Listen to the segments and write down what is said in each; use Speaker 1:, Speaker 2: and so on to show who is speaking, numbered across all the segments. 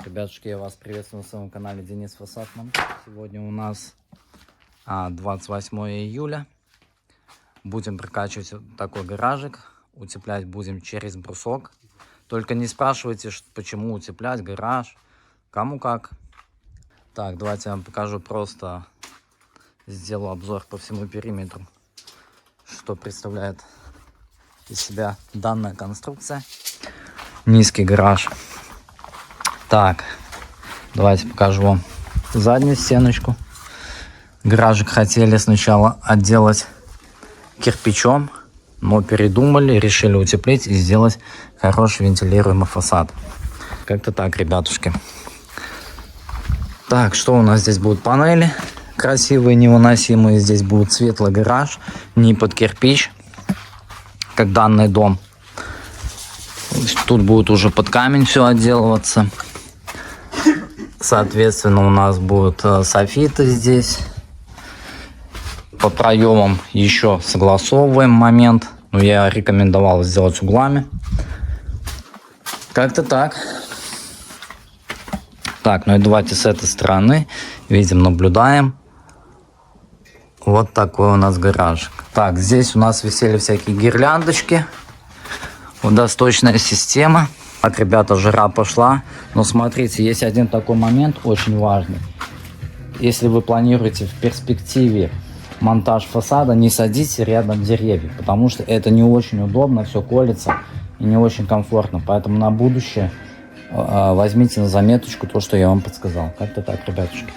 Speaker 1: Ребятушки, я вас приветствую на своем канале Денис Фасадман. Сегодня у нас 28 июля. Будем прокачивать вот такой гаражик. Утеплять будем через брусок. Только не спрашивайте, почему утеплять гараж. Кому как. Так, давайте я вам покажу просто. Сделаю обзор по всему периметру. Что представляет из себя данная конструкция. Низкий гараж. Так, давайте покажу вам заднюю стеночку. Гаражик хотели сначала отделать кирпичом, но передумали, решили утеплить и сделать хороший вентилируемый фасад. Как-то так, ребятушки. Так, что у нас здесь будут панели? Красивые, невыносимые. Здесь будет светлый гараж, не под кирпич, как данный дом. Тут будет уже под камень все отделываться. Соответственно, у нас будут софиты здесь. По проемам еще согласовываем момент. Но я рекомендовал сделать углами. Как-то так. Так, ну и давайте с этой стороны. Видим, наблюдаем. Вот такой у нас гаражик. Так, здесь у нас висели всякие гирляндочки. Водосточная система. Так, ребята, жара пошла. Но смотрите, есть один такой момент очень важный. Если вы планируете в перспективе монтаж фасада, не садите рядом деревья, потому что это не очень удобно, все колется и не очень комфортно. Поэтому на будущее возьмите на заметочку то, что я вам подсказал. Как-то так, ребятушки.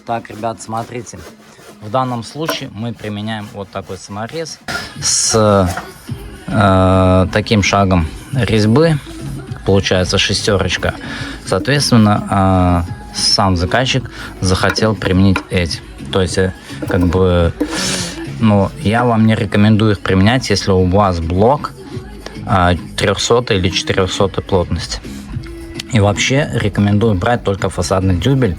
Speaker 1: Так, ребят, смотрите. В данном случае мы применяем вот такой саморез с таким шагом резьбы. Получается шестерочка. Соответственно, сам заказчик захотел применить эти. То есть, как бы, ну, я вам не рекомендую их применять, если у вас блок 300 или 400 плотности. И вообще рекомендую брать только фасадный дюбель.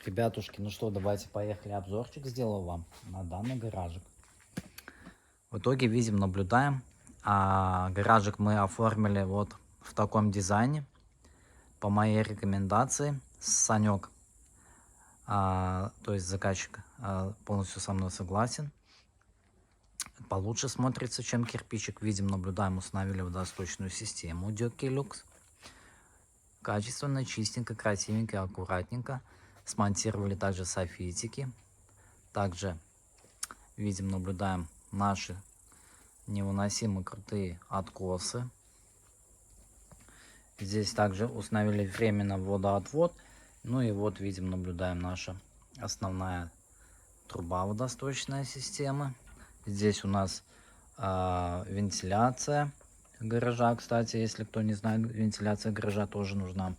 Speaker 1: Ребятушки, ну что, давайте поехали, обзорчик сделаю вам на данный гаражик. В итоге видим, наблюдаем. Гаражик мы оформили вот в таком дизайне. По моей рекомендации. Санек, то есть заказчик, полностью со мной согласен. Получше смотрится, чем кирпичик. Видим, наблюдаем, установили водосточную систему Дёкилюкс. Качественно, чистенько, красивенько, аккуратненько. Смонтировали также софитики. Также видим, наблюдаем наши невыносимо крутые откосы. Здесь также установили временно водоотвод. Ну и вот видим, наблюдаем наша основная труба водосточная система. Здесь у нас вентиляция гаража. Кстати, если кто не знает, вентиляция гаража тоже нужна.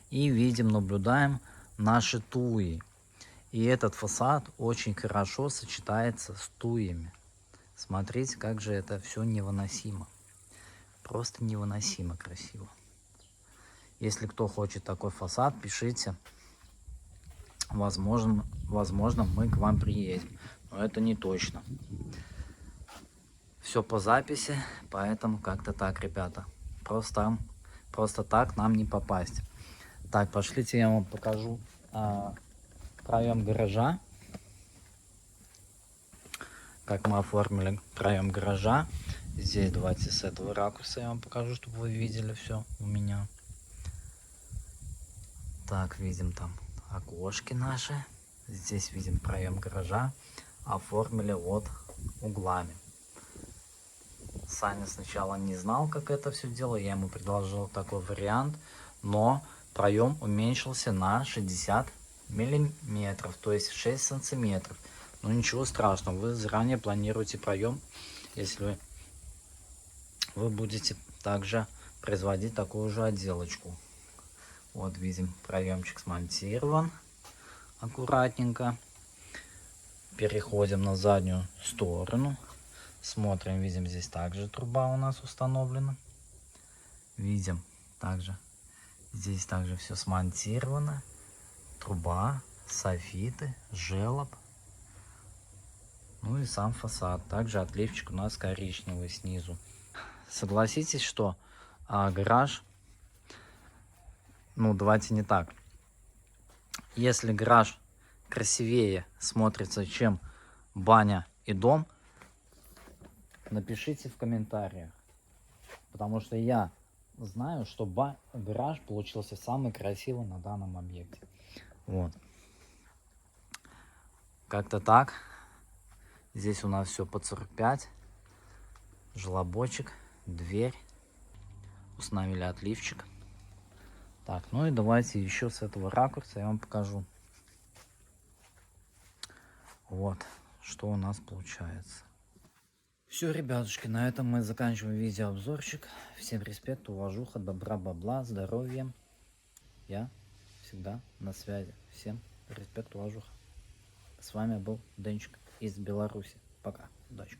Speaker 1: И видим, наблюдаем наши туи. И этот фасад очень хорошо сочетается с туями. Смотрите, как же это все невыносимо. Просто невыносимо красиво. Если кто хочет такой фасад, пишите. Возможно, мы к вам приедем. Но это не точно. Все по записи, поэтому как-то так, ребята. Просто так нам не попасть. Так, пошлите, я вам покажу проем гаража. Как мы оформили проем гаража. Здесь давайте с этого ракурса я вам покажу, чтобы вы видели все у меня. Так, видим там окошки наши. Здесь видим проем гаража. Оформили вот углами. Саня сначала не знал, как это все дело. Я ему предложил такой вариант. Но проем уменьшился на 60 миллиметров, то есть 6 сантиметров. Но ничего страшного. Вы заранее планируете проем, если вы будете также производить такую же отделочку. Вот видим, проемчик смонтирован аккуратненько. Переходим на заднюю сторону. Смотрим, видим, здесь также труба у нас установлена. Видим также, здесь также все смонтировано. Труба, софиты, желоб. Ну и сам фасад. Также отливчик у нас коричневый снизу. Согласитесь, что гараж, ну давайте не так. Если гараж красивее смотрится, чем баня и дом, напишите в комментариях. Потому что я знаю, что гараж получился самый красивый на данном объекте. Вот. Как-то так. Здесь у нас все под 45. Желобочек, дверь. Установили отливчик. Так, ну и давайте еще с этого ракурса я вам покажу. Вот, что у нас получается. Все, ребятушки, на этом мы заканчиваем видеообзорчик. Всем респект, уважуха, добра, бабла, здоровья. Я всегда на связи. Всем респект, уважуха. С вами был Денчик из Беларуси. Пока, удачи.